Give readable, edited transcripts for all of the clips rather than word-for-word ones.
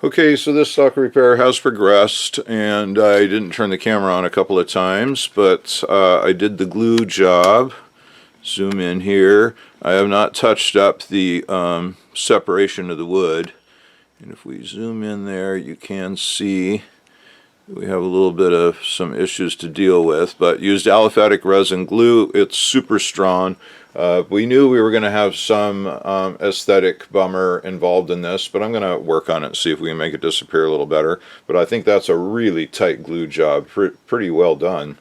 Okay, so this stock repair has progressed, and I didn't turn the camera on a couple of times, but I did the glue job. Zoom in here. I have not touched up the separation of the wood, and if we zoom in there, you can see we have a little bit of some issues to deal with, but used aliphatic resin glue. It's super strong. We knew we were going to have some aesthetic bummer involved in this, but I'm going to work on it and see if we can make it disappear a little better. But I think that's a really tight glue job, pretty well done.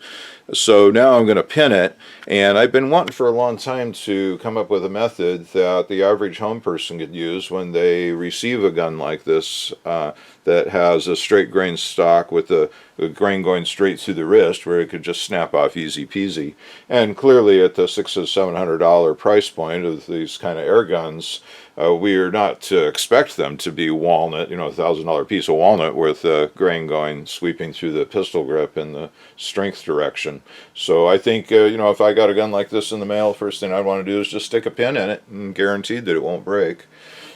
So now I'm going to pin it, and I've been wanting for a long time to come up with a method that the average home person could use when they receive a gun like this that has a straight grain stock with the grain going straight through the wrist, where it could just snap off easy peasy. And clearly at the $600 to $700 price point of these kind of air guns, we are not to expect them to be walnut, $1,000 piece of walnut with grain going sweeping through the pistol grip in the strength direction. So I think, if I got a gun like this in the mail, first thing I'd want to do is just stick a pin in it and guaranteed that it won't break.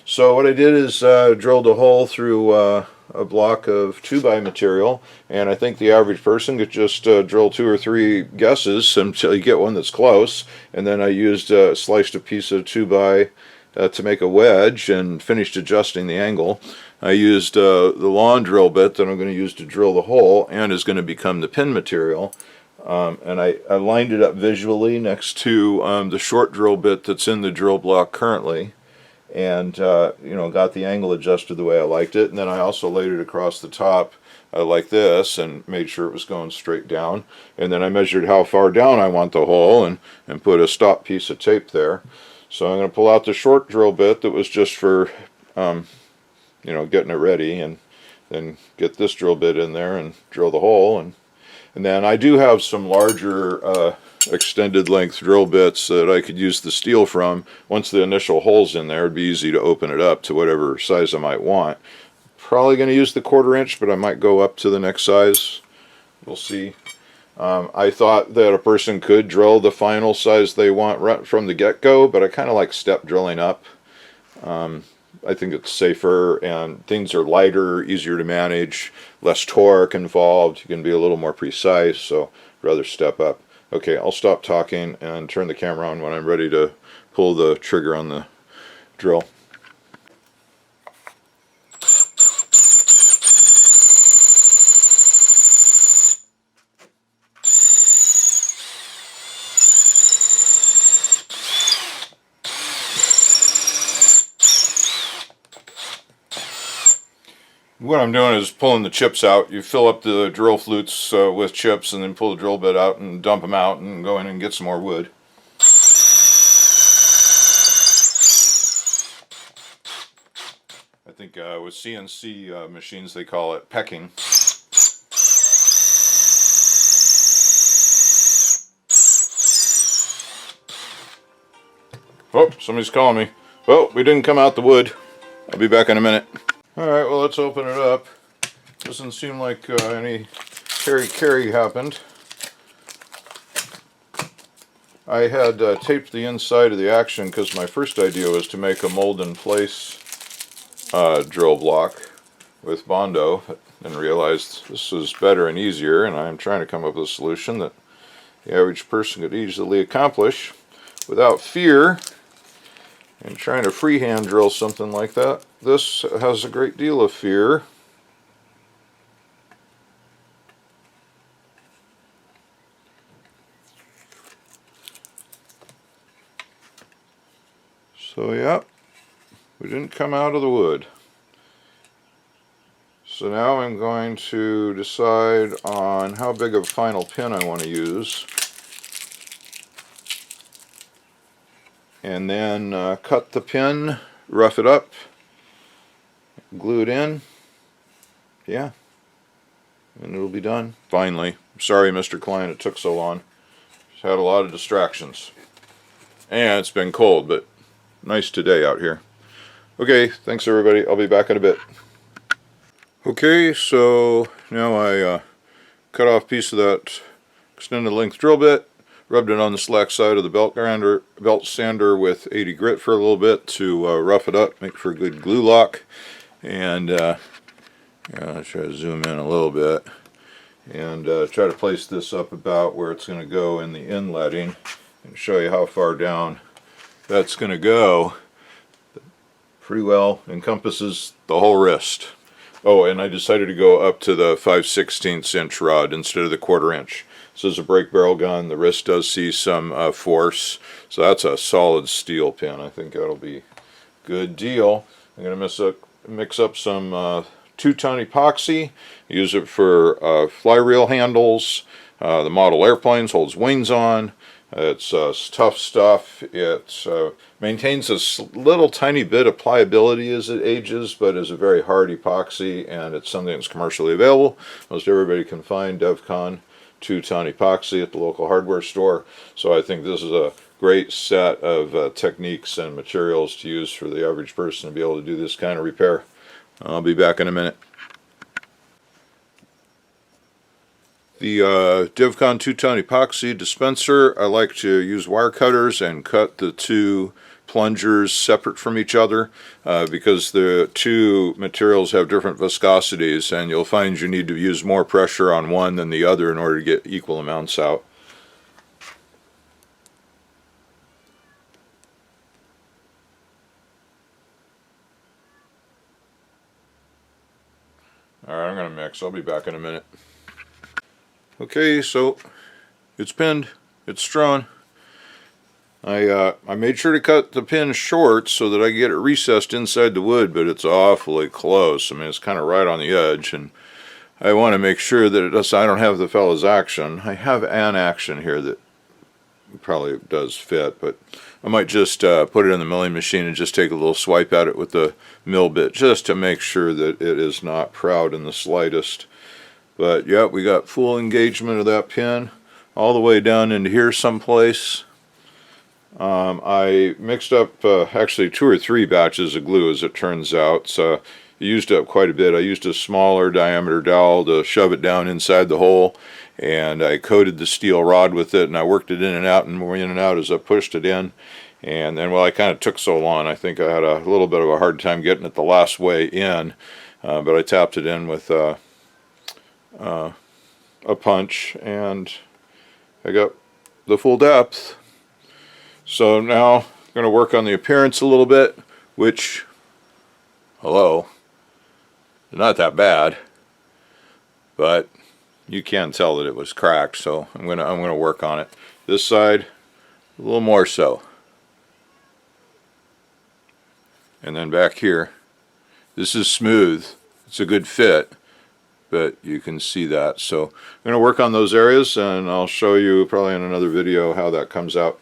So what I did is drilled a hole through a block of 2x material, and I think the average person could just drill 2 or 3 guesses until you get one that's close. And then I used sliced a piece of 2x to make a wedge and finished adjusting the angle. I used the long drill bit that I'm going to use to drill the hole and is going to become the pin material. And I lined it up visually next to the short drill bit that's in the drill block currently, and got the angle adjusted the way I liked it. And then I also laid it across the top like this and made sure it was going straight down. And then I measured how far down I want the hole and put a stop piece of tape there. So I'm going to pull out the short drill bit that was just for getting it ready, and then get this drill bit in there and drill the hole. And then I do have some larger extended length drill bits that I could use the steel from. Once the initial hole's in there, it'd be easy to open it up to whatever size I might want. Probably going to use the 1/4 inch, but I might go up to the next size. We'll see. I thought that a person could drill the final size they want right from the get-go, but I kind of like step drilling up. I think it's safer, and things are lighter, easier to manage, less torque involved. You can be a little more precise, so rather step up. Okay, I'll stop talking and turn the camera on when I'm ready to pull the trigger on the drill. What I'm doing is pulling the chips out. You fill up the drill flutes with chips, and then pull the drill bit out and dump them out and go in and get some more wood. I think with CNC machines they call it pecking. Oh, somebody's calling me. Oh, we didn't come out the wood. I'll be back in a minute. Alright, well, let's open it up. Doesn't seem like any carry happened. I had taped the inside of the action because my first idea was to make a mold in place drill block with Bondo, and realized this was better and easier, and I'm trying to come up with a solution that the average person could easily accomplish without fear. And trying to freehand drill something like that, this has a great deal of fear. So yeah, we didn't come out of the wood. So now I'm going to decide on how big of a final pin I want to use, and then cut the pin, rough it up, glue it in, yeah, and it'll be done. Finally. Sorry, Mr. Klein, it took so long. Just had a lot of distractions. And it's been cold, but nice today out here. Okay, thanks everybody. I'll be back in a bit. Okay, so now I cut off a piece of that extended length drill bit, rubbed it on the slack side of the belt sander with 80 grit for a little bit to rough it up, make for a good glue lock, and I'll try to zoom in a little bit and try to place this up about where it's going to go in the inletting and show you how far down that's going to go. Pretty well encompasses the whole wrist. Oh, and I decided to go up to the 5/16 inch rod instead of the 1/4 inch. This is a brake barrel gun. The wrist does see some force, so that's a solid steel pin. I think that'll be a good deal. I'm going to mix up some two-ton epoxy. Use it for fly reel handles. The model airplanes holds wings on. It's tough stuff. It maintains a little tiny bit of pliability as it ages, but is a very hard epoxy, and it's something that's commercially available. Most everybody can find DevCon two-ton epoxy at the local hardware store. So I think this is a great set of techniques and materials to use for the average person to be able to do this kind of repair. I'll be back in a minute. The DevCon two-ton epoxy dispenser, I like to use wire cutters and cut the two plungers separate from each other because the two materials have different viscosities, and you'll find you need to use more pressure on one than the other in order to get equal amounts out. Alright, I'm going to mix. I'll be back in a minute. Okay, so it's pinned, it's strung. I made sure to cut the pin short so that I can get it recessed inside the wood, but it's awfully close. I mean, it's kind of right on the edge, and I want to make sure that I don't have the fellow's action. I have an action here that probably does fit, but I might just put it in the milling machine and just take a little swipe at it with the mill bit just to make sure that it is not proud in the slightest. But yeah, we got full engagement of that pin all the way down into here someplace. I mixed up actually 2 or 3 batches of glue, as it turns out, so I used up quite a bit. I used a smaller diameter dowel to shove it down inside the hole, and I coated the steel rod with it, and I worked it in and out and more in and out as I pushed it in. And then, well, I kind of took so long, I think I had a little bit of a hard time getting it the last way in, but I tapped it in with a punch, and I got the full depth. So now I'm going to work on the appearance a little bit, which, hello, not that bad, but you can tell that it was cracked, so I'm going to work on it. This side, a little more so. And then back here, this is smooth. It's a good fit, but you can see that. So I'm going to work on those areas, and I'll show you probably in another video how that comes out.